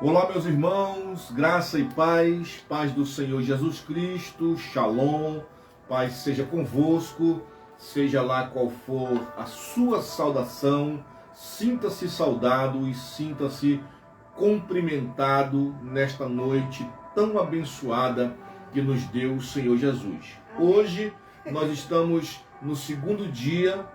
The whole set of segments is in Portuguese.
Olá, meus irmãos, graça e paz, paz do Senhor Jesus Cristo, Shalom, paz seja convosco, seja lá qual for a sua saudação, sinta-se saudado e sinta-se cumprimentado nesta noite tão abençoada que nos deu o Senhor Jesus. Hoje nós estamos no segundo dia,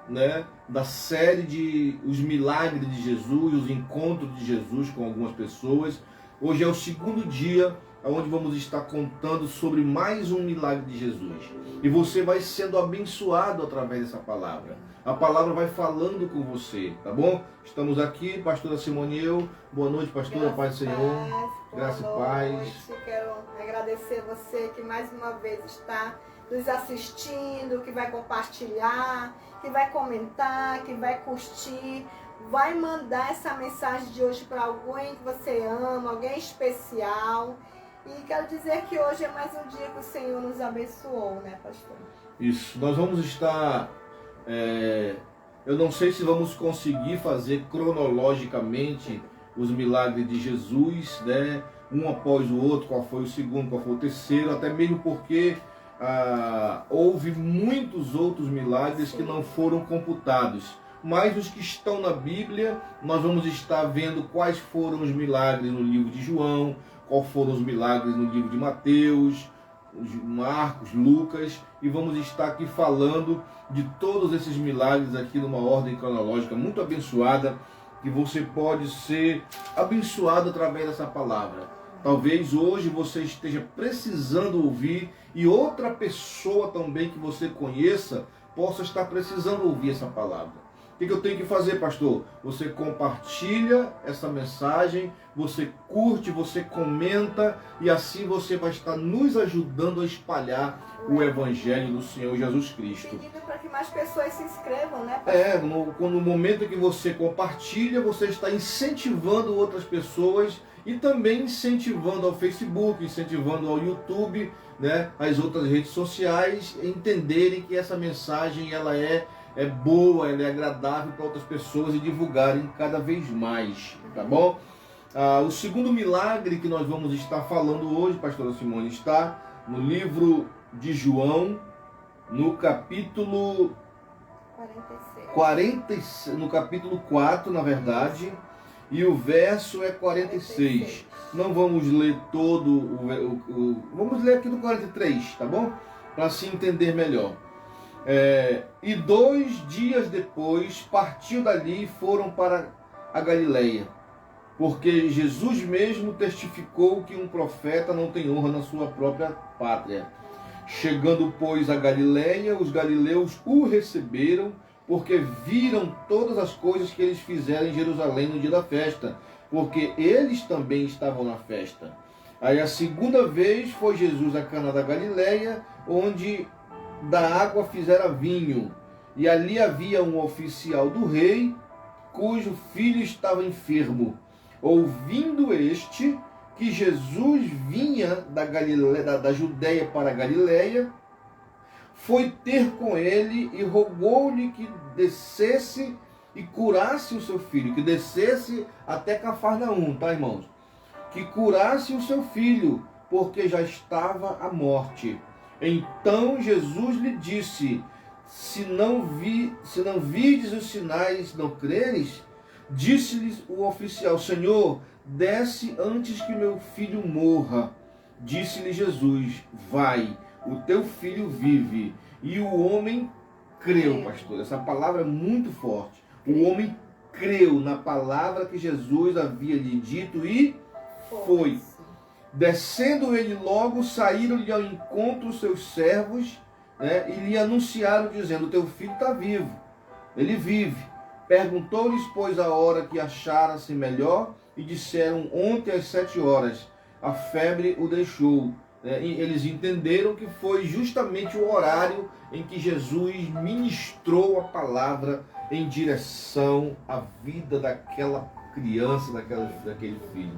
da série de os milagres de Jesus, os encontros de Jesus com algumas pessoas. Hoje é o segundo dia onde vamos estar contando sobre mais um milagre de Jesus. E você vai sendo abençoado através dessa palavra. A palavra vai falando com você, tá bom? Estamos aqui, pastora Simone e eu. Boa noite, pastora, paz do Senhor. Graça e paz. Quero agradecer você que mais uma vez está nos assistindo, que vai compartilhar, que vai comentar, que vai curtir, vai mandar essa mensagem de hoje para alguém que você ama, alguém especial. E quero dizer que hoje é mais um dia que o Senhor nos abençoou, né, pastor? Isso, nós vamos estar... eu não sei se vamos conseguir fazer cronologicamente os milagres de Jesus, um após o outro, qual foi o segundo, qual foi o terceiro, até mesmo porque houve muitos outros milagres que não foram computados. Mas os que estão na Bíblia, nós vamos estar vendo quais foram os milagres no livro de João, quais foram os milagres no livro de Mateus, Marcos, Lucas, e vamos estar aqui falando de todos esses milagres aqui numa ordem cronológica muito abençoada, que você pode ser abençoado através dessa palavra. Talvez hoje você esteja precisando ouvir e outra pessoa também que você conheça possa estar precisando ouvir essa palavra. O que eu tenho que fazer, pastor? Você compartilha essa mensagem, você curte, você comenta e assim você vai estar nos ajudando a espalhar o Evangelho do Senhor Jesus Cristo. Pedindo para que mais pessoas se inscrevam, né, pastor? No momento que você compartilha, você está incentivando outras pessoas e também incentivando ao Facebook, incentivando ao YouTube, as outras redes sociais, entenderem que essa mensagem ela é boa, ela é agradável para outras pessoas e divulgarem cada vez mais, tá bom? O segundo milagre que nós vamos estar falando hoje, pastora Simone, está no livro de João, no capítulo 46, no capítulo 4, na verdade, e o verso é 46. Não vamos ler todo vamos ler aqui do 43, tá bom? Para se entender melhor. E 2 dias depois partiu dali e foram para a Galileia, porque Jesus mesmo testificou que um profeta não tem honra na sua própria pátria. Chegando, pois, a Galileia, os galileus o receberam, porque viram todas as coisas que eles fizeram em Jerusalém no dia da festa, porque eles também estavam na festa. Aí a segunda vez foi Jesus a Cana da Galileia, onde da água fizera vinho, e ali havia um oficial do rei, cujo filho estava enfermo. Ouvindo este que Jesus vinha da Judéia para a Galileia, foi ter com ele e rogou-lhe que descesse e curasse o seu filho, que descesse até Cafarnaum, tá, irmãos? Que curasse o seu filho, porque já estava à morte. Então Jesus lhe disse: se não vides os sinais, não creres? Disse-lhes o oficial: Senhor, desce antes que meu filho morra. Disse-lhe Jesus: vai, o teu filho vive. E o homem creu, pastor. Essa palavra é muito forte. O homem creu na palavra que Jesus havia lhe dito e foi. Descendo ele logo, saíram-lhe ao encontro os seus servos, e lhe anunciaram, dizendo: teu filho está vivo, ele vive. Perguntou-lhes, pois, a hora que achara-se melhor, e disseram: ontem às 7 horas, a febre o deixou. E eles entenderam que foi justamente o horário em que Jesus ministrou a palavra em direção à vida daquela criança, daquele filho.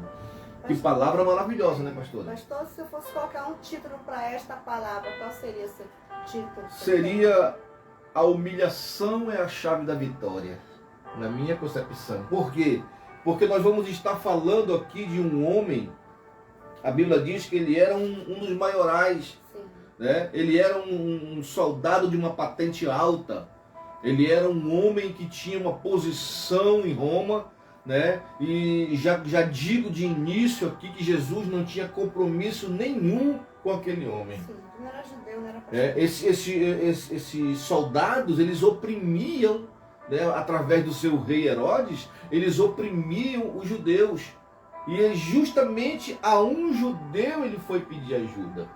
Que palavra maravilhosa, né, pastor? Pastor, se eu fosse colocar um título para esta palavra, qual seria esse título? Seria: a humilhação é a chave da vitória, na minha concepção. Por quê? porque nós vamos estar falando aqui de um homem. A Bíblia diz que ele era um dos maiorais, né? Ele era um soldado de uma patente alta, ele era um homem que tinha uma posição em Roma, né? E já digo de início aqui que Jesus não tinha compromisso nenhum com aquele homem. Sim, não era judeu, não era Esses soldados, eles oprimiam, né? Através do seu rei Herodes, eles oprimiam os judeus. E justamente a um judeu ele foi pedir ajuda.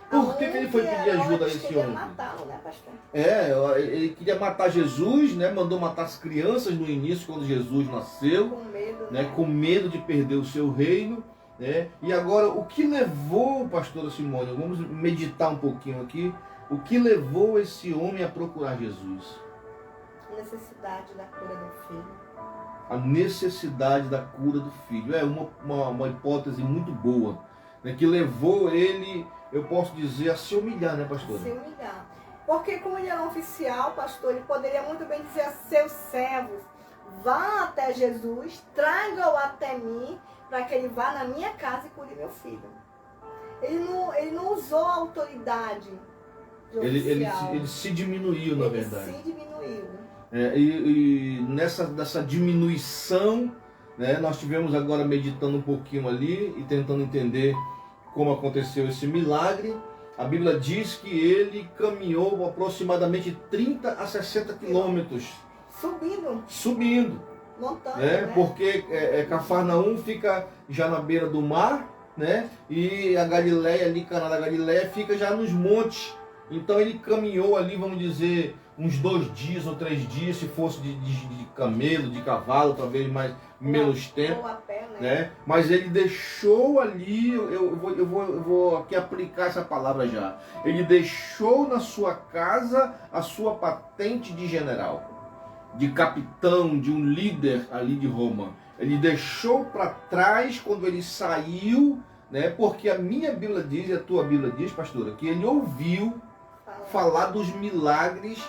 Por que ele foi pedir ajuda a esse homem? Matá-lo, né, pastor? Ele queria matar Jesus, né? Mandou matar as crianças no início, quando Jesus nasceu. Com medo, né? Com medo de perder o seu reino. Né? E agora, o que levou, pastora Simone, vamos meditar um pouquinho aqui, o que levou esse homem a procurar Jesus? A necessidade da cura do filho. A necessidade da cura do filho. É uma hipótese muito boa, né, que levou ele, eu posso dizer, a se humilhar, né, pastor? Se humilhar. Porque como ele era um oficial, pastor, ele poderia muito bem dizer a seus servos, vá até Jesus, traga-o até mim, para que ele vá na minha casa e cure meu filho. Ele não usou a autoridade de oficial. Ele se diminuiu, na verdade. Ele se diminuiu. E dessa diminuição, né, nós tivemos agora meditando um pouquinho ali e tentando entender como aconteceu esse milagre. A Bíblia diz que ele caminhou aproximadamente 30 a 60 quilômetros. Subindo. Montanha, né? Porque Cafarnaum fica já na beira do mar, né? E a Galileia, ali, Caná da Galileia, fica já nos montes. Então ele caminhou ali, vamos dizer, uns 2 dias ou 3 dias, se fosse de camelo, de cavalo, talvez menos tempo. Ou a pé, né? Mas ele deixou ali, eu vou aqui aplicar essa palavra já. Ele deixou na sua casa a sua patente de general, de capitão, de um líder ali de Roma. Ele deixou para trás quando ele saiu, né? Porque a minha Bíblia diz, e a tua Bíblia diz, pastora, que ele ouviu falar dos milagres.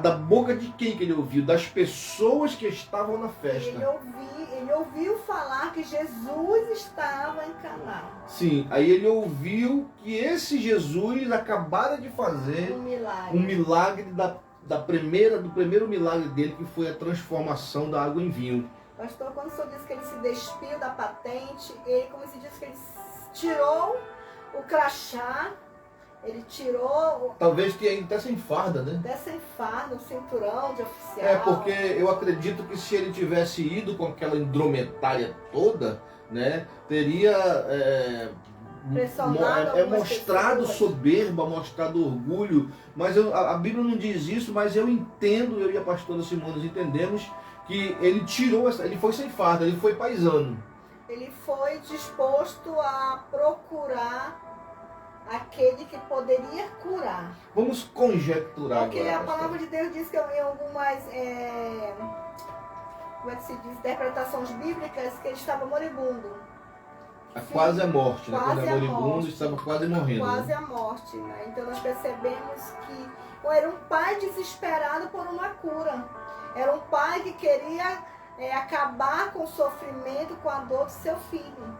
Da boca de quem que ele ouviu? Das pessoas que estavam na festa. Ele ouviu falar que Jesus estava em Caná. Sim, aí ele ouviu que esse Jesus acabara de fazer um milagre do primeiro milagre dele, que foi a transformação da água em vinho. Pastor, quando o senhor disse que ele se despiu da patente, ele, como se diz, que ele tirou o crachá. Ele tirou... Talvez tenha ido até sem farda, né? Até sem farda, o cinturão de oficial. Porque eu acredito que se ele tivesse ido com aquela indrometária toda, né? Teria mostrado soberba, mostrado orgulho. Mas a Bíblia não diz isso, mas eu entendo, eu e a pastora Simone entendemos que ele tirou, ele foi sem farda, ele foi paisano. Ele foi disposto a procurar aquele que poderia curar. Vamos conjecturar porque agora. Porque a palavra de Deus diz que em algumas como é que se diz, interpretações bíblicas, que ele estava moribundo. Quase a morte, né? Quase quando é moribundo, estava quase morrendo. Quase né? a morte, né? Então nós percebemos que era um pai desesperado por uma cura. Era um pai que queria acabar com o com a dor do seu filho.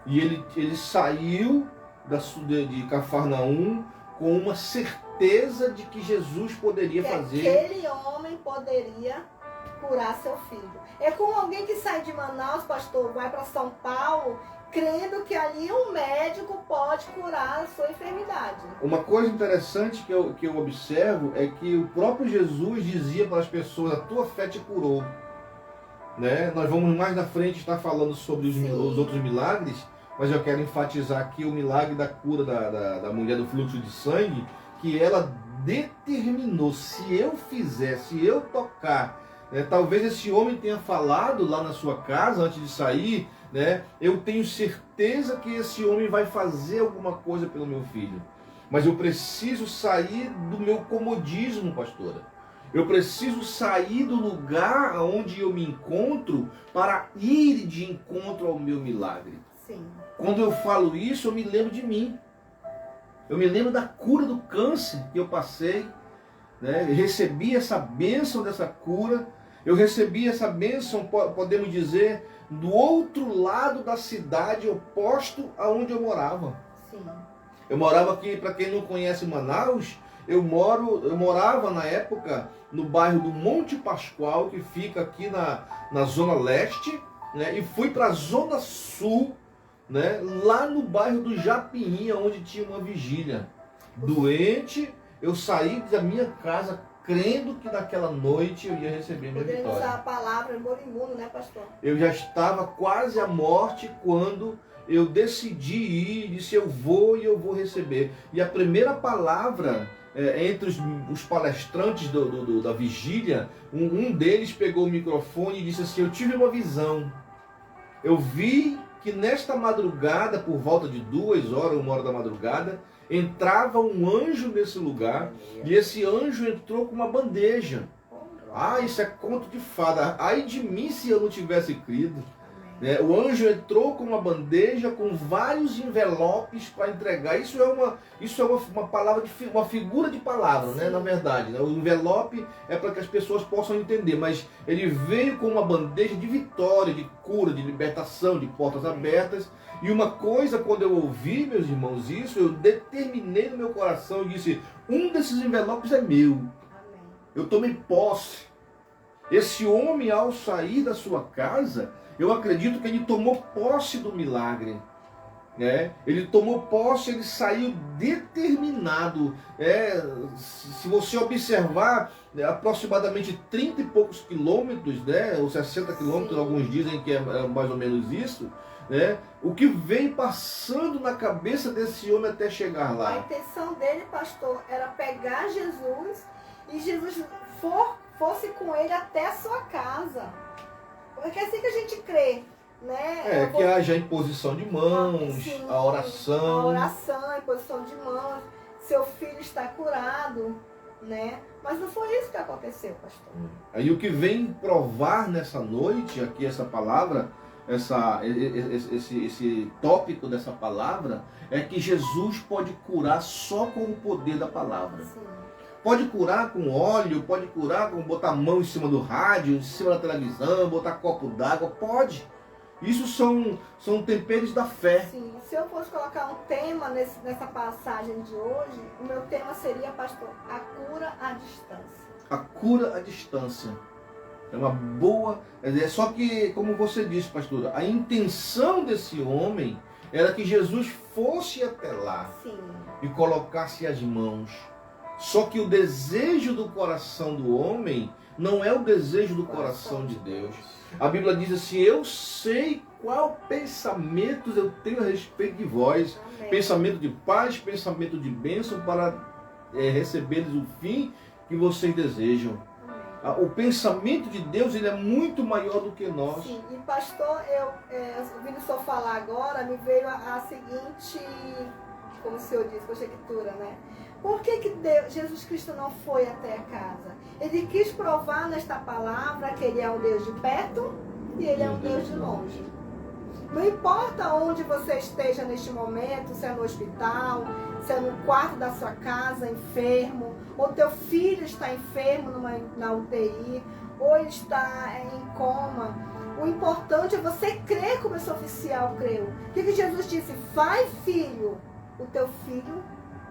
E ele saiu de Cafarnaum com uma certeza de que Jesus poderia fazer. Aquele homem poderia curar seu filho. É como alguém que sai de Manaus, pastor, vai para São Paulo, crendo que ali um médico pode curar a sua enfermidade. Uma coisa interessante que eu observo é que o próprio Jesus dizia para as pessoas: a tua fé te curou. Né? Nós vamos mais na frente estar falando sobre os outros milagres, mas eu quero enfatizar aqui o milagre da cura da mulher do fluxo de sangue, que ela determinou: se eu fizer, se eu tocar, né? Talvez esse homem tenha falado lá na sua casa antes de sair, né? Eu tenho certeza que esse homem vai fazer alguma coisa pelo meu filho, mas eu preciso sair do meu comodismo, pastora. Eu preciso sair do lugar onde eu me encontro para ir de encontro ao meu milagre. Sim. Quando eu falo isso, eu me lembro de mim. Eu me lembro da cura do câncer que eu passei, né? Eu recebi essa bênção dessa cura, Eu recebi essa bênção, podemos dizer, do outro lado da cidade, oposto aonde eu morava. Sim. Eu morava aqui, para quem não conhece Manaus, eu morava na época no bairro do Monte Pascoal, que fica aqui na Zona Leste, né? E fui para a Zona Sul, né? Lá no bairro do Japinha, onde tinha uma vigília. Doente, eu saí da minha casa crendo que naquela noite eu ia receber minha Podemos vitória. usar a palavra moribundo, né, pastor? Eu já estava quase à morte quando eu decidi ir, disse eu vou e eu vou receber. E a primeira palavra entre os palestrantes da vigília, um deles pegou o microfone e disse assim: eu tive uma visão. Eu vi que nesta madrugada, por volta de 2 horas, 1 hora da madrugada, entrava um anjo nesse lugar, e esse anjo entrou com uma bandeja. Ah, isso é conto de fada. Ai de mim se eu não tivesse crido. O anjo entrou com uma bandeja com vários envelopes para entregar. Isso é uma palavra, uma figura de palavra, né? Na verdade, né? O envelope é para que as pessoas possam entender, mas ele veio com uma bandeja de vitória, de cura, de libertação, de portas abertas. E uma coisa, quando eu ouvi, meus irmãos, isso, eu determinei no meu coração e disse: um desses envelopes é meu. Eu tomei posse. Esse homem, ao sair da sua casa, eu acredito que ele tomou posse do milagre. Né? Ele tomou posse, ele saiu determinado. Se você observar, aproximadamente 30 e poucos quilômetros, né? Ou 60 quilômetros, alguns dizem que é mais ou menos isso. Né? O que veio passando na cabeça desse homem até chegar lá? A intenção dele, pastor, era pegar Jesus e Jesus fosse com ele até a sua casa. Porque é assim que a gente crê, né? Que haja a imposição de mãos, sim, a oração. A oração, a imposição de mãos. Seu filho está curado, né? Mas não foi isso que aconteceu, pastor. Aí o que vem provar nessa noite, aqui essa palavra, esse tópico dessa palavra, é que Jesus pode curar só com o poder da palavra. Sim. Pode curar com óleo, pode curar com botar a mão em cima do rádio, em cima da televisão, botar copo d'água, pode. Isso são temperos da fé. Sim, se eu fosse colocar um tema nessa passagem de hoje, o meu tema seria, pastor, a cura à distância. A cura à distância. É uma boa... Só que, como você disse, pastora, a intenção desse homem era que Jesus fosse até lá. Sim. E colocasse as mãos. Só que o desejo do coração do homem não é o desejo do coração de Deus. A Bíblia diz assim: eu sei qual pensamentos eu tenho a respeito de vós. Amém. Pensamento de paz, pensamento de bênção, para receberes o fim que vocês desejam. Amém. O pensamento de Deus, ele é muito maior do que nós. Sim, e pastor, ouvindo o senhor falar agora, me veio a seguinte, como o senhor disse, conjectura, né? Por que Jesus Cristo não foi até a casa? Ele quis provar nesta palavra que ele é um Deus de perto e ele é um Deus de longe. Não importa onde você esteja neste momento, se é no hospital, se é no quarto da sua casa, enfermo, ou teu filho está enfermo na UTI, ou ele está em coma. O importante é você crer como esse oficial creu. O que Jesus disse? Vai, filho, o teu filho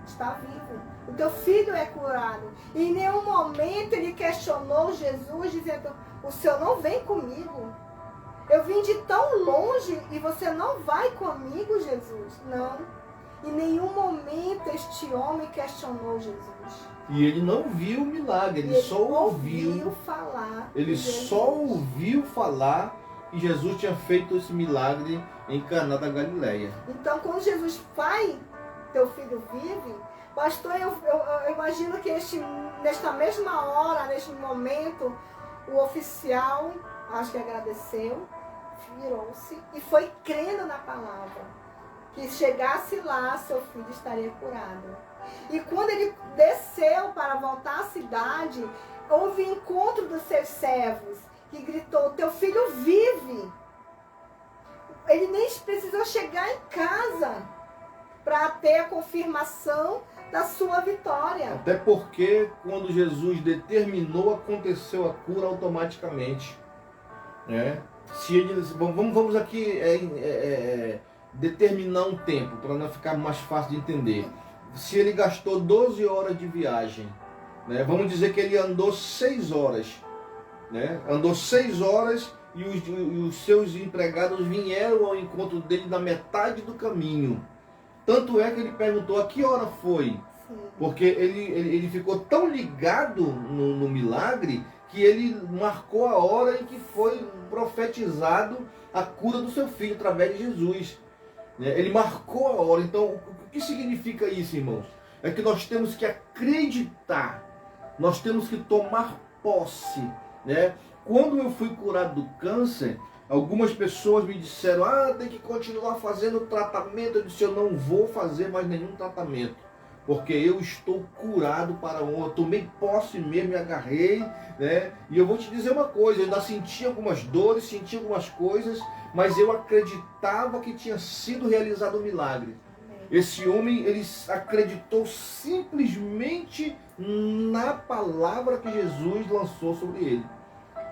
está vivo. O teu filho é curado. E em nenhum momento ele questionou Jesus, dizendo: o Senhor não vem comigo. Eu vim de tão longe e você não vai comigo, Jesus. Não. Em nenhum momento este homem questionou Jesus. E ele não viu o milagre, ele só ouviu falar. Ele só ouviu falar que Jesus tinha feito esse milagre em Caná da Galileia. Então, quando Jesus vai, teu filho vive, pastor, eu imagino que nesta mesma hora, neste momento, o oficial, acho que agradeceu, virou-se e foi crendo na palavra. Que chegasse lá, seu filho estaria curado. E quando ele desceu para voltar à cidade, houve encontro dos seus servos, que gritou: teu filho vive. Ele nem precisou chegar em casa. para ter a confirmação da sua vitória. Até porque quando Jesus determinou, aconteceu a cura automaticamente. Né? Se ele, vamos aqui determinar um tempo, para não ficar mais fácil de entender. Se ele gastou 12 horas de viagem, né? Vamos dizer que ele andou 6 horas. Né? Andou 6 horas e os seus empregados vieram ao encontro dele na metade do caminho. Tanto é que ele perguntou a que hora foi. Sim. Porque ele ficou tão ligado no milagre que ele marcou a hora em que foi profetizado a cura do seu filho através de Jesus. Ele marcou a hora. Então, o que significa isso, irmãos? É que nós temos que acreditar, nós temos que tomar posse. Né? Quando eu fui curado do câncer, algumas pessoas me disseram, tem que continuar fazendo tratamento. Eu disse, eu não vou fazer mais nenhum tratamento, porque eu estou curado para um. Eu tomei posse mesmo, me agarrei, né? E eu vou te dizer uma coisa, eu ainda senti algumas dores, senti algumas coisas, mas eu acreditava que tinha sido realizado um milagre. Esse homem, ele acreditou simplesmente na palavra que Jesus lançou sobre ele.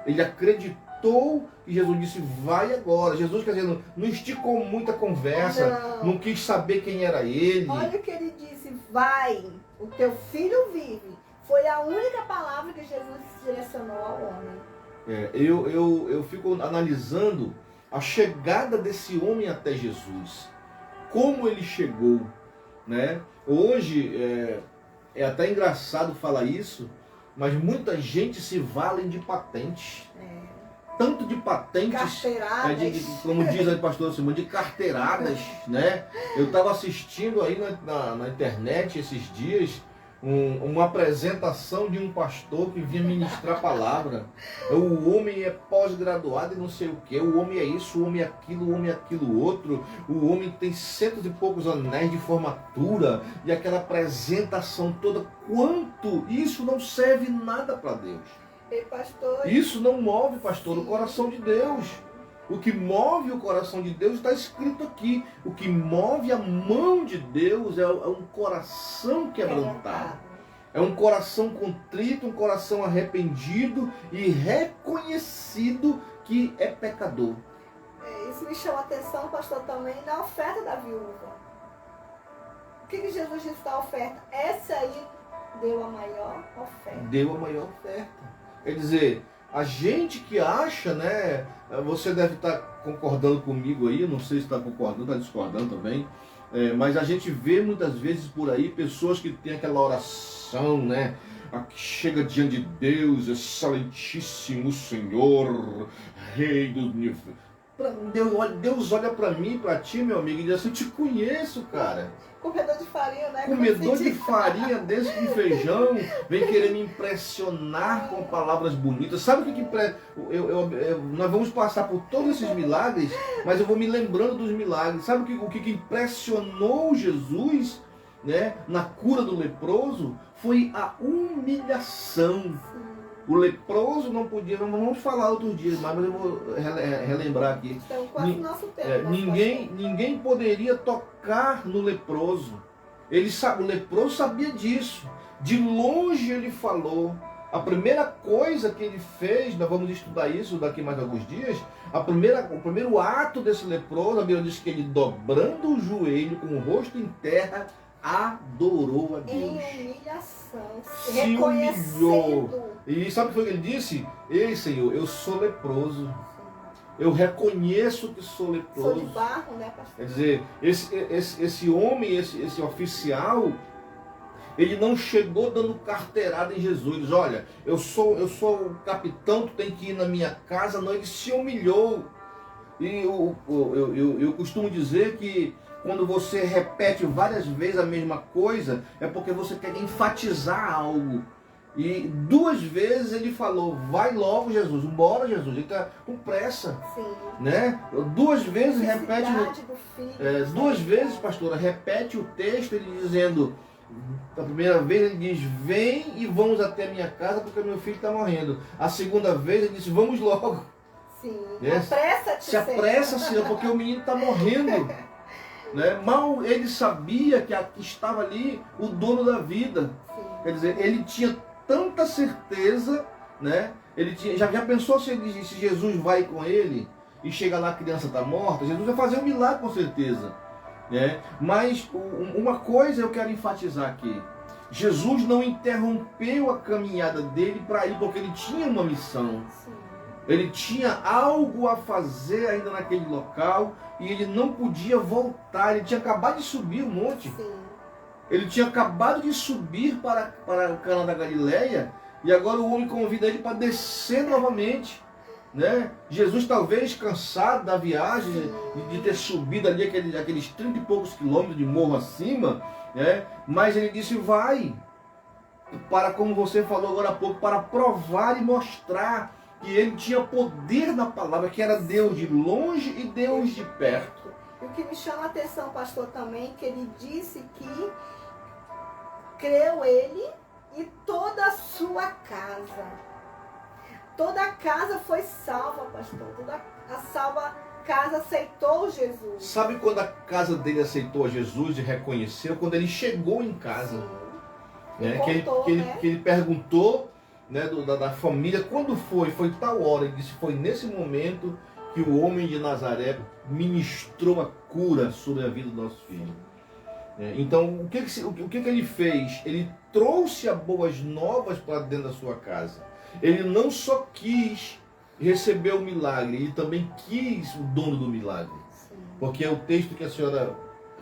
Ele acreditou e Jesus disse, vai agora. Jesus, quer dizer, não esticou muita conversa, não quis saber quem era ele. Olha o que ele disse, vai, o teu filho vive. Foi a única palavra que Jesus direcionou ao homem. Eu fico analisando a chegada desse homem até Jesus. Como ele chegou, né? Hoje é até engraçado falar isso, mas muita gente se vale de patentes. Tanto de patentes, como diz a pastora Simone, de carteiradas, né? Eu estava assistindo aí na internet esses dias uma apresentação de um pastor que vinha ministrar a palavra. O homem é pós-graduado e não sei o que, o homem é isso, o homem é aquilo, o homem é aquilo outro, o homem tem 100 e poucos anéis de formatura, e aquela apresentação toda. Quanto isso não serve nada para Deus. E pastor, isso não move, pastor, o coração de Deus. O que move o coração de Deus está escrito aqui. O que move a mão de Deus é um coração quebrantado. É um coração contrito, um coração arrependido e reconhecido que é pecador. Isso me chama a atenção, pastor, também na oferta da viúva. O que Jesus disse da oferta? Essa aí deu a maior oferta. Deu a maior oferta. Quer dizer, a gente que acha, né? Você deve estar concordando comigo aí, eu não sei se está concordando, está discordando também, mas a gente vê muitas vezes por aí pessoas que têm aquela oração, né? Que chega diante de Deus, excelentíssimo Senhor, Rei do Universo. Deus olha para mim, para ti, meu amigo, e diz assim, eu te conheço, cara. Comedor de farinha, né? Comedor de farinha desse com feijão, vem querer me impressionar com palavras bonitas. Sabe o que nós vamos passar por todos esses milagres, mas eu vou me lembrando dos milagres. Sabe o que impressionou Jesus, né, na cura do leproso? Foi a humilhação. O leproso não podia, não vamos falar outros dias, mas eu vou relembrar aqui. Então, quase o nosso tempo. Ninguém poderia tocar no leproso. O leproso sabia disso. De longe ele falou. A primeira coisa que ele fez, nós vamos estudar isso daqui mais alguns dias, o primeiro ato desse leproso, a Bíblia diz que ele, dobrando o joelho, com o rosto em terra, adorou a Deus. Em humilhação, se humilhou. E sabe o que ele disse? Ei, Senhor, eu sou leproso. Eu reconheço que sou leproso. Sou de barro, né, pastor? Quer dizer, esse homem, esse oficial, ele não chegou dando carteirada em Jesus. Ele diz, olha, eu sou o capitão, tu tem que ir na minha casa. Não, ele se humilhou. E eu costumo dizer que quando você repete várias vezes a mesma coisa, é porque você quer enfatizar algo. E 2 vezes ele falou, vai logo Jesus, embora Jesus, ele está com pressa. Sim. Né? 2 vezes repete, 2 vezes, pastora, repete o texto, ele dizendo, a primeira vez ele diz, vem e vamos até a minha casa porque meu filho está morrendo. A segunda vez ele disse, vamos logo. Sim, Né? apressa-te, se apressa, Senhor, porque o menino está morrendo. né? Mal ele sabia que estava ali o dono da vida. Sim. Quer dizer, ele tinha tanta certeza, né? Ele tinha, já pensou se Jesus vai com ele e chega lá a criança está morta? Jesus vai fazer um milagre com certeza, né? Mas uma coisa eu quero enfatizar aqui. Jesus não interrompeu a caminhada dele para ir, porque ele tinha uma missão. Sim. Ele tinha algo a fazer ainda naquele local e ele não podia voltar. Ele tinha acabado de subir o monte. Sim. Ele tinha acabado de subir para Cana da Galileia e agora o homem convida ele para descer novamente, né? Jesus talvez cansado da viagem, de ter subido ali aqueles 30 e poucos quilômetros de morro acima, né? Mas ele disse, vai, para, como você falou agora há pouco, para provar e mostrar que ele tinha poder na palavra, que era Deus de longe e Deus de perto. E o que me chama a atenção, pastor, também, que ele disse que creu ele e toda a sua casa. Toda a casa foi salva, pastor. Toda a salva casa aceitou Jesus. Sabe quando a casa dele aceitou a Jesus e reconheceu? Quando ele chegou em casa. Sim. Né? Contou, que ele perguntou, né, da família, quando foi? Foi tal hora. Ele disse, foi nesse momento que o homem de Nazaré ministrou a cura sobre a vida do nosso filho. Então, o que ele fez? Ele trouxe as boas novas para dentro da sua casa. Ele não só quis receber o milagre, ele também quis o dono do milagre. Sim. Porque o texto que a senhora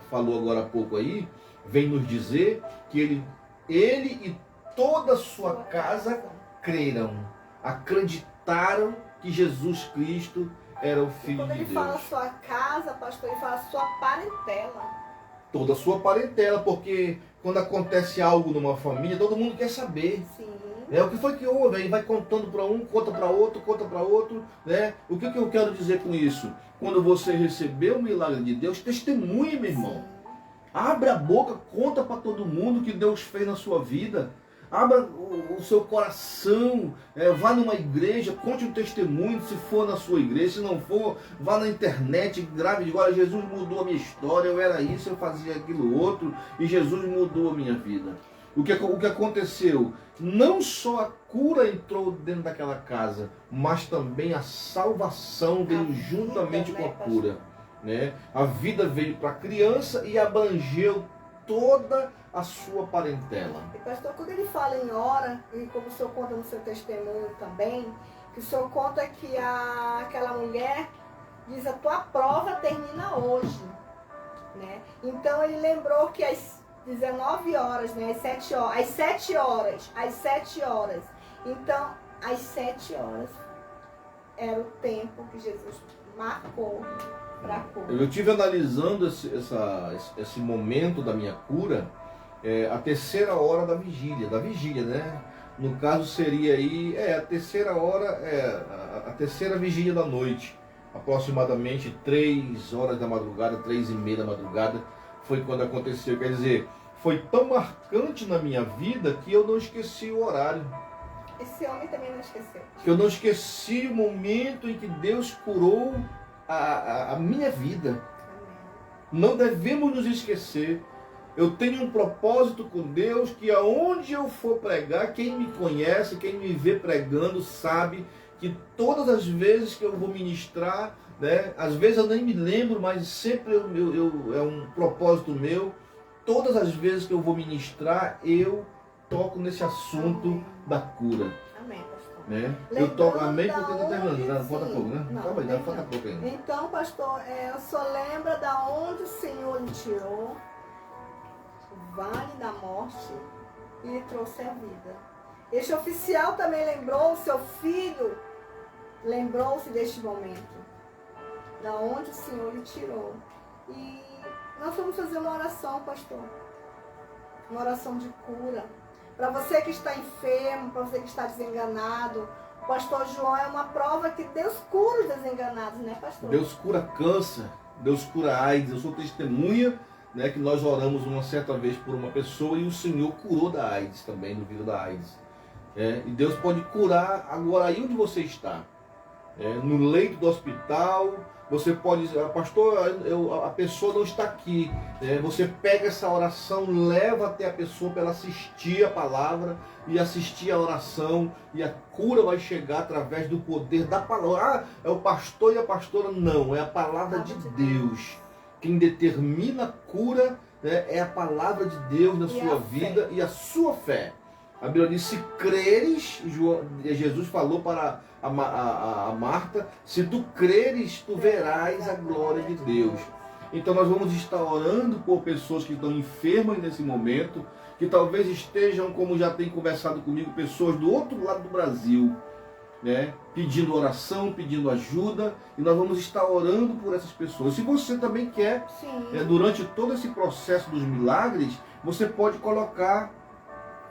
falou agora há pouco aí, vem nos dizer que ele e toda a sua casa creram, acreditaram que Jesus Cristo era o Filho de Deus. Quando ele fala sua casa, pastor, ele fala sua parentela. Toda a sua parentela, porque quando acontece algo numa família, todo mundo quer saber. Sim. O que foi que houve? Aí vai contando para um, conta para outro, né? O que eu quero dizer com isso? Quando você recebeu o milagre de Deus, testemunhe, meu irmão. Sim. Abra a boca, conta para todo mundo o que Deus fez na sua vida. Abra o seu coração, vá numa igreja, conte um testemunho, se for na sua igreja, se não for, vá na internet, grave de olha, Jesus mudou a minha história, eu era isso, eu fazia aquilo outro, e Jesus mudou a minha vida. O que aconteceu? Não só a cura entrou dentro daquela casa, mas também a salvação veio juntamente com a cura. Né? A vida veio para a criança e abrangeu toda a sua parentela. E pastor, quando ele fala em hora, e como o senhor conta no seu testemunho também, que o senhor conta que aquela mulher diz, a tua prova termina hoje. Né? Então ele lembrou que às 19 horas, né? às 7 horas. Então, às 7 horas era o tempo que Jesus marcou para a cura. Eu estive analisando esse momento da minha cura, a terceira hora da vigília, né? No caso seria aí, a terceira hora, a terceira vigília da noite, aproximadamente 3 horas da madrugada, 3:30 da madrugada, foi quando aconteceu. Quer dizer, foi tão marcante na minha vida que eu não esqueci o horário. Esse homem também não esqueceu. Que eu não esqueci o momento em que Deus curou a minha vida. Amém. Não devemos nos esquecer. Eu tenho um propósito com Deus que aonde eu for pregar, quem me conhece, quem me vê pregando, sabe que todas as vezes que eu vou ministrar, né, às vezes eu nem me lembro, mas sempre é um propósito meu. Todas as vezes que eu vou ministrar, eu toco nesse assunto da cura. Amém, pastor. Né? Eu toco, amém, porque está terminando, né? Falta Sim. pouco, né? Não, Calma aí, tem falta não. pouco ainda. Então, pastor, o senhor lembra da onde o Senhor lhe tirou o vale da morte e lhe trouxe a vida. Este oficial também lembrou, seu filho lembrou-se deste momento, da onde o Senhor lhe tirou. E nós vamos fazer uma oração, pastor. Uma oração de cura. Para você que está enfermo, para você que está desenganado, o pastor João é uma prova que Deus cura os desenganados, né, pastor? Deus cura câncer, Deus cura AIDS. Eu sou testemunha, né, que nós oramos uma certa vez por uma pessoa e o Senhor curou da AIDS também, do vírus da AIDS. E Deus pode curar agora aí onde você está. no leito do hospital. Você pode dizer, pastor, a pessoa não está aqui. Você pega essa oração, leva até a pessoa para ela assistir a palavra e assistir a oração, e a cura vai chegar através do poder da palavra. É o pastor e a pastora? Não, é a palavra de Deus. Quem determina a cura é a palavra de Deus na sua vida e a sua fé. A Bíblia diz, se creres, Jesus falou para a Marta, se tu creres, tu verás a glória de Deus. Então nós vamos estar orando por pessoas que estão enfermas nesse momento, que talvez estejam, como já tem conversado comigo, pessoas do outro lado do Brasil, pedindo oração, pedindo ajuda, e nós vamos estar orando por essas pessoas. Se você também quer, durante todo esse processo dos milagres, você pode colocar,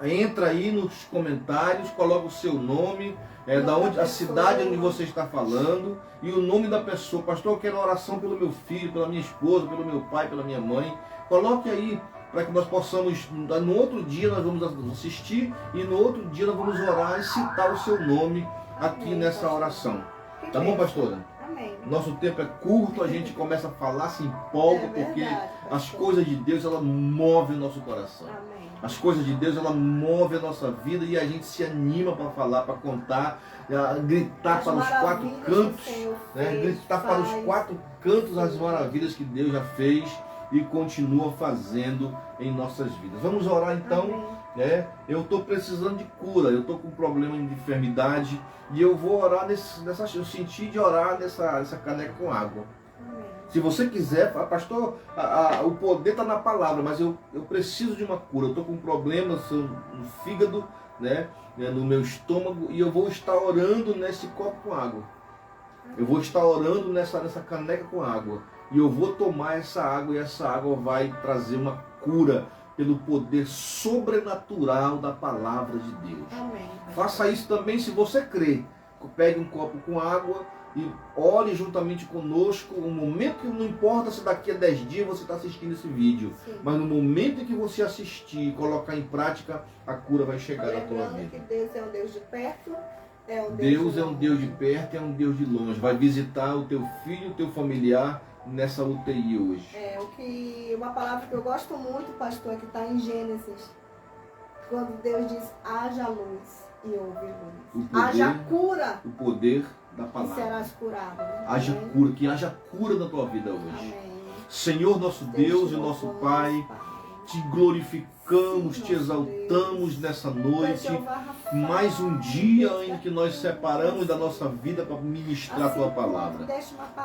entra aí nos comentários, coloca o seu nome, da onde, a cidade onde você está falando e o nome da pessoa. Pastor, eu quero oração pelo meu filho, pela minha esposa, pelo meu pai, pela minha mãe. Coloque aí para que nós possamos, no outro dia nós vamos assistir e no outro dia nós vamos orar e citar o seu nome aqui nessa oração. Tá bom, pastora? Amém. Nosso tempo é curto, a gente começa a falar, se empolga, porque as coisas de Deus, ela move o nosso coração. Amém. As coisas de Deus, ela move a nossa vida e a gente se anima para falar, para contar, gritar para os quatro cantos, gritar para os quatro cantos as maravilhas que Deus já fez e continua fazendo em nossas vidas. Vamos orar então. Eu estou precisando de cura, eu estou com problema de enfermidade e eu vou orar eu senti de orar nessa caneca com água. Se você quiser, pastor, o poder está na palavra, mas eu preciso de uma cura. Eu estou com problemas no fígado, no meu estômago, e eu vou estar orando nesse copo com água. Eu vou estar orando nessa caneca com água. E eu vou tomar essa água, e essa água vai trazer uma cura pelo poder sobrenatural da palavra de Deus. Amém. Faça isso também se você crê. Pegue um copo com água e ore juntamente conosco. Um momento que não importa se daqui a 10 dias você está assistindo esse vídeo, mas no momento em que você assistir e colocar em prática, a cura vai chegar na tua vida. Que Deus é um Deus de perto, Deus é um Deus de perto e é um Deus de longe. Vai visitar o teu filho, o teu familiar nessa UTI hoje. Uma palavra que eu gosto muito, pastor, que está em Gênesis, quando Deus diz, haja luz e houve luz. Haja cura. O poder da palavra. E serás curado. Haja cura, que haja cura na tua vida hoje. Amém. Senhor nosso Deus e nosso Pai, te glorificamos, te exaltamos nessa noite. Mais um dia em que nós separamos da nossa vida para ministrar a tua palavra.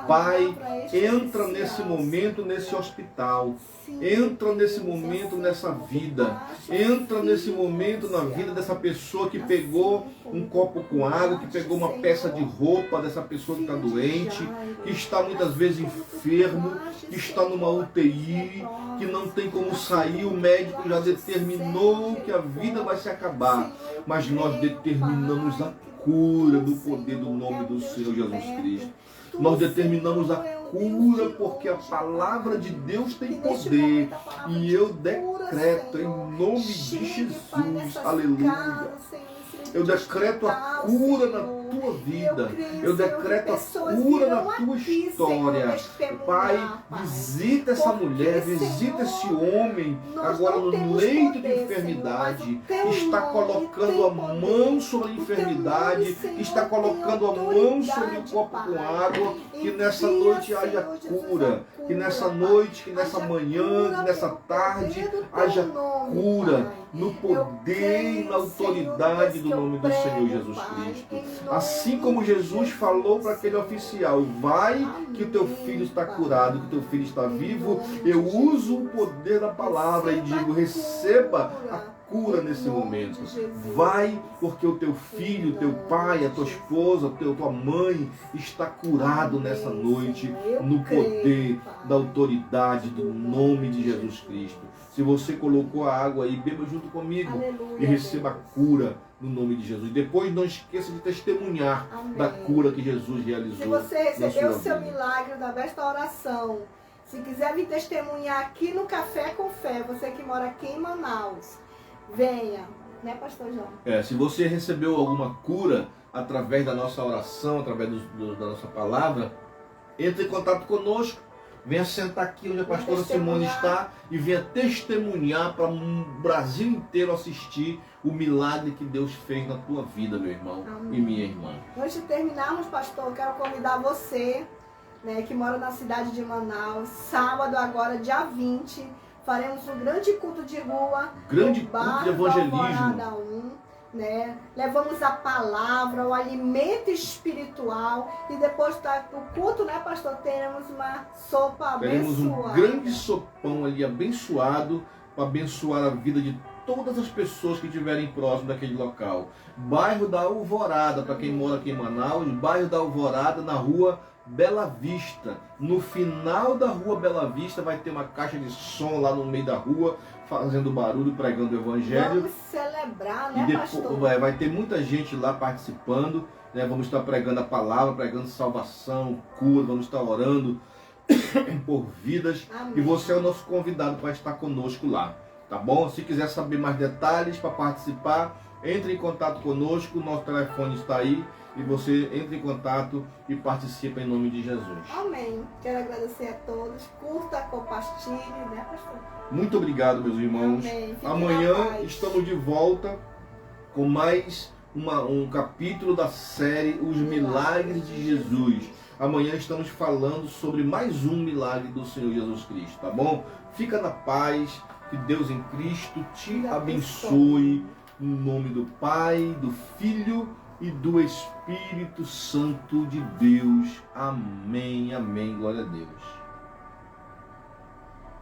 Pai, entra nesse momento nesse hospital. Entra nesse momento nessa vida. Entra nesse momento na vida dessa pessoa que pegou um copo com água, que pegou uma peça de roupa dessa pessoa que está doente, que está muitas vezes enfermo, que está numa UTI, que não tem como sair, o médico já determinou que a vida vai se acabar, mas nós determinamos a cura do poder do nome do Senhor Jesus Cristo. Nós determinamos a cura porque a palavra de Deus tem poder, e eu decreto em nome de Jesus, aleluia. Eu decreto a cura na tua vida. Eu decreto a cura na tua história. Pai, visita essa mulher, visita esse homem agora no leito de enfermidade. Está colocando a mão sobre a enfermidade, está colocando a mão sobre o copo com água. Que nessa noite haja cura. Que nessa noite, que nessa manhã, que nessa tarde haja cura no poder e na autoridade do nome do Senhor Jesus Cristo. Assim como Jesus falou para aquele oficial, vai que o teu filho está curado, que o teu filho está vivo, eu uso o poder da palavra e digo, receba a cura nesse momento. Vai, porque o teu filho, o teu pai, a tua esposa, a tua mãe está curado nessa noite no poder da autoridade do nome de Jesus Cristo. Se você colocou a água aí, beba junto comigo. Aleluia, e receba a cura no nome de Jesus. Depois não esqueça de testemunhar da cura que Jesus realizou. Se você recebeu o seu milagre através da oração, se quiser me testemunhar aqui no Café com Fé, você que mora aqui em Manaus, venha, né, pastor João? Se você recebeu alguma cura através da nossa oração, através da nossa palavra, entre em contato conosco. Venha sentar aqui onde a pastora Simone está e venha testemunhar para o Brasil inteiro assistir o milagre que Deus fez na tua vida, meu irmão. Amém. E minha irmã. Antes de terminarmos, pastor, eu quero convidar você, né, que mora na cidade de Manaus. Sábado agora, dia 20, faremos um grande culto de rua. Grande culto de evangelismo. Né? Levamos a palavra, o alimento espiritual, e depois do culto, né, pastor, teremos uma sopa abençoada. Teremos um grande sopão ali abençoado para abençoar a vida de todas as pessoas que estiverem próximo daquele local. Bairro da Alvorada, para quem mora aqui em Manaus, bairro da Alvorada, na rua Bela Vista. No final da rua Bela Vista vai ter uma caixa de som lá no meio da rua, fazendo barulho, pregando o evangelho. Vamos celebrar, né, e depois, pastor? Vai ter muita gente lá participando, né? Vamos estar pregando a palavra, pregando salvação, cura, vamos estar orando por vidas. Amém. E você é o nosso convidado para estar conosco lá, tá bom? Se quiser saber mais detalhes para participar, entre em contato conosco, nosso telefone está aí. E você entra em contato e participa em nome de Jesus. Amém. Quero agradecer a todos. Curta, compartilhe, né, pastor? Muito obrigado, meus irmãos. Amém. Amanhã estamos de volta com mais um capítulo da série Os Milagres de Jesus. Amanhã estamos falando sobre mais um milagre do Senhor Jesus Cristo, tá bom? Fica na paz, que Deus em Cristo te abençoe. No nome do Pai, do Filho e do Espírito Santo de Deus. Amém, amém, glória a Deus.